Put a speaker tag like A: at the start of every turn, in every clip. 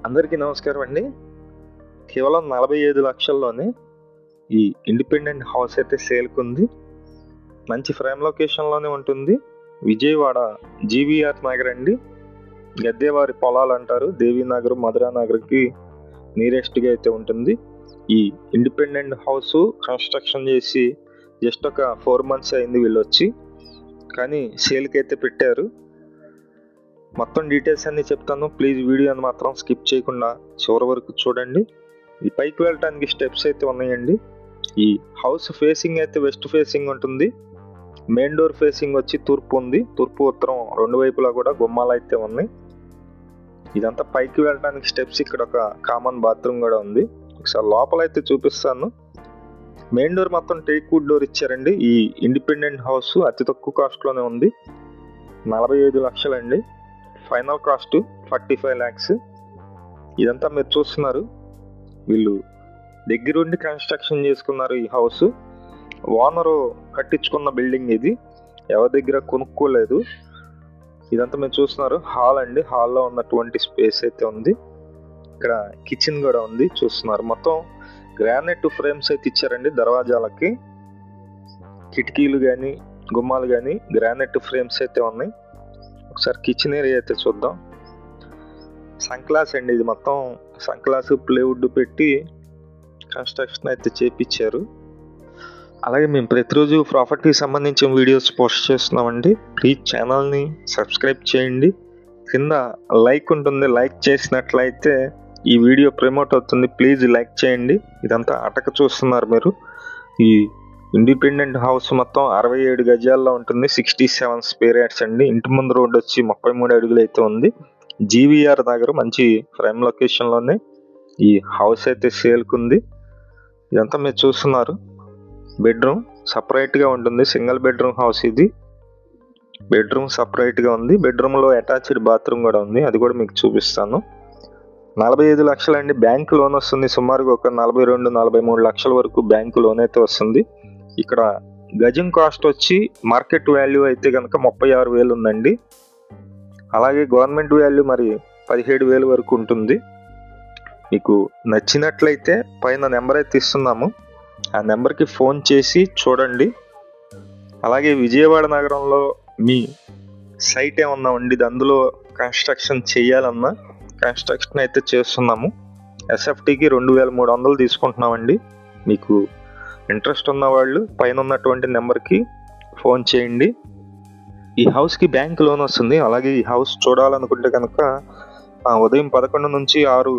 A: అందరికీ నమస్కారం అండి. కేవలం 45 లక్షల్లోనే ఈ ఇండిపెండెంట్ హౌస్ అయితే సేల్‌కుంది. మంచి ప్రైమ్ లొకేషన్‌లోనే ఉంటుంది. విజయవాడ జీవీఆర్ నగర్ అండి. గద్దెవారి పొలాలంటారు. దేవీనగర్, మధురానగర్‌కి నియరెస్ట్‌గా అయితే ఉంటుంది. ఈ ఇండిపెండెంట్ హౌస్ కన్‌స్ట్రక్షన్ చేసి జస్ట్ ఒక 4 మంత్స్ అయింది వీళ్ళొచ్చి. కానీ సేల్‌కైతే పెట్టారు. మొత్తం డీటెయిల్స్ అన్నీ చెప్తాను. ప్లీజ్ వీడియోని మాత్రం స్కిప్ చేయకుండా చివరి వరకు చూడండి. ఈ పైకి వెళ్ళటానికి స్టెప్స్ అయితే ఉన్నాయండి. ఈ హౌస్ ఫేసింగ్ అయితే వెస్ట్ ఫేసింగ్ ఉంటుంది. మెయిన్ డోర్ ఫేసింగ్ వచ్చి తూర్పు ఉంది. తూర్పు ఉత్తరం రెండు వైపులా కూడా గుమ్మాలు అయితే ఉన్నాయి. ఇదంతా పైకి వెళ్ళడానికి స్టెప్స్. ఇక్కడ ఒక కామన్ బాత్రూమ్ కూడా ఉంది. ఒకసారి లోపల అయితే చూపిస్తాను. మెయిన్ డోర్ మొత్తం టేక్ వుడ్ డోర్ ఇచ్చారండి. ఈ ఇండిపెండెంట్ హౌస్ అతి తక్కువ కాస్ట్లోనే ఉంది. 45 లక్షలండి. Final cost 45 lakhs. ఇదంతా మీరు చూస్తున్నారు. వీళ్ళు దగ్గరుండి కన్స్ట్రక్షన్ చేసుకున్నారు ఈ హౌస్. ఓనరు కట్టించుకున్న బిల్డింగ్ ఇది. ఎవరి దగ్గర కొనుక్కోలేదు. ఇదంతా మీరు చూస్తున్నారు. హాల్ అండి. హాల్లో ఉన్నటువంటి స్పేస్ అయితే ఉంది. ఇక్కడ కిచెన్ కూడా ఉంది చూస్తున్నారు. మొత్తం గ్రానైట్ ఫ్రేమ్స్ అయితే ఇచ్చారండి దర్వాజాలకి. కిటికీలు కానీ గుమ్మాలు కానీ గ్రానైట్ ఫ్రేమ్స్ అయితే ఉన్నాయి. ఒకసారి కిచెన్ ఏరియా అయితే చూద్దాం. సంక్లాస్ అండి ఇది. మొత్తం సంక్లాస్ ప్లేవుడ్ పెట్టి కన్స్ట్రక్షన్ అయితే చేపించారు. అలాగే మేము ప్రతిరోజు ప్రాపర్టీకి సంబంధించిన వీడియోస్ పోస్ట్ చేస్తున్నామండి. ప్లీజ్ ఛానల్ని సబ్స్క్రైబ్ చేయండి. కింద లైక్ ఉంటుంది. లైక్ చేసినట్లయితే ఈ వీడియో ప్రమోట్ అవుతుంది. ప్లీజ్ లైక్ చేయండి. ఇదంతా అటక చూస్తున్నారు మీరు. ఈ ఇండిపెండెంట్ హౌస్ మొత్తం 67 గజాల్లో ఉంటుంది. 67 స్క్వేర్ యార్డ్స్ అండి. ఇంటి ముందు రోడ్డు వచ్చి 33 అడుగులు అయితే ఉంది. జీవీఆర్ దగ్గర మంచి ప్రైమ్ లొకేషన్లోనే ఈ హౌస్ అయితే సేల్కుంది. ఇదంతా మీరు చూస్తున్నారు. బెడ్రూమ్ సపరేట్గా ఉంటుంది. సింగిల్ బెడ్రూమ్ హౌస్ ఇది. బెడ్రూమ్ సపరేట్గా ఉంది. బెడ్రూమ్లో అటాచ్డ్ బాత్రూమ్ కూడా ఉంది. అది కూడా మీకు చూపిస్తాను. 45 లక్షలండి. బ్యాంకు లోన్ వస్తుంది. సుమారుగా ఒక 42-43 లక్షల వరకు బ్యాంకు లోన్ అయితే వస్తుంది. ఇక్కడ గజం కాస్ట్ వచ్చి మార్కెట్ వాల్యూ అయితే కనుక 36,000 ఉందండి. అలాగే గవర్నమెంట్ వాల్యూ మరి 17,000 వరకు ఉంటుంది. మీకు నచ్చినట్లయితే పైన నెంబర్ అయితే ఇస్తున్నాము. ఆ నెంబర్కి ఫోన్ చేసి చూడండి. అలాగే విజయవాడ నగరంలో మీ సైట్ ఏమన్నా ఉండి అందులో కన్స్ట్రక్షన్ చేయాలన్నా కన్స్ట్రక్షన్ అయితే చేస్తున్నాము. ఎస్ఎఫ్టీకి 2,300 తీసుకుంటున్నామండి. మీకు ఇంట్రెస్ట్ ఉన్న వాళ్ళు పైన ఉన్నటువంటి నెంబర్కి ఫోన్ చేయండి. ఈ హౌస్కి బ్యాంక్ లోన్ వస్తుంది. అలాగే ఈ హౌస్ చూడాలనుకుంటే కనుక ఉదయం 11 నుంచి 6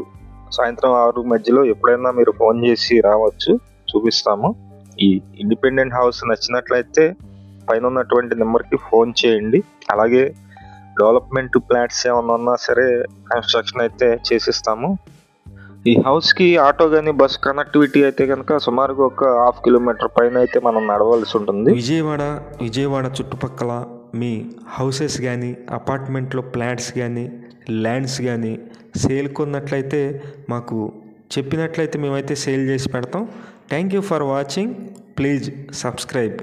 A: సాయంత్రం 6 మధ్యలో ఎప్పుడైనా మీరు ఫోన్ చేసి రావచ్చు. చూపిస్తాము. ఈ ఇండిపెండెంట్ హౌస్ నచ్చినట్లయితే పైన ఉన్నటువంటి నెంబర్కి ఫోన్ చేయండి. అలాగే డెవలప్మెంట్ ప్లాట్స్ ఏమన్నా ఉన్నా సరే కన్స్ట్రక్షన్ అయితే చేసిస్తాము. ఈ హౌస్కి ఆటో కానీ బస్ కనెక్టివిటీ అయితే కనుక సుమారుగా ఒక 1/2 కిలోమీటర్ పైన అయితే మనం నడవలసి ఉంటుంది.
B: విజయవాడ చుట్టుపక్కల మీ హౌసెస్ కానీ అపార్ట్మెంట్లో ఫ్లాట్స్ కానీ ల్యాండ్స్ కానీ సేల్ కొన్నట్లయితే మాకు చెప్పినట్లయితే మేమైతే సేల్ చేసి పెడతాం. Thank you for watching. Please subscribe.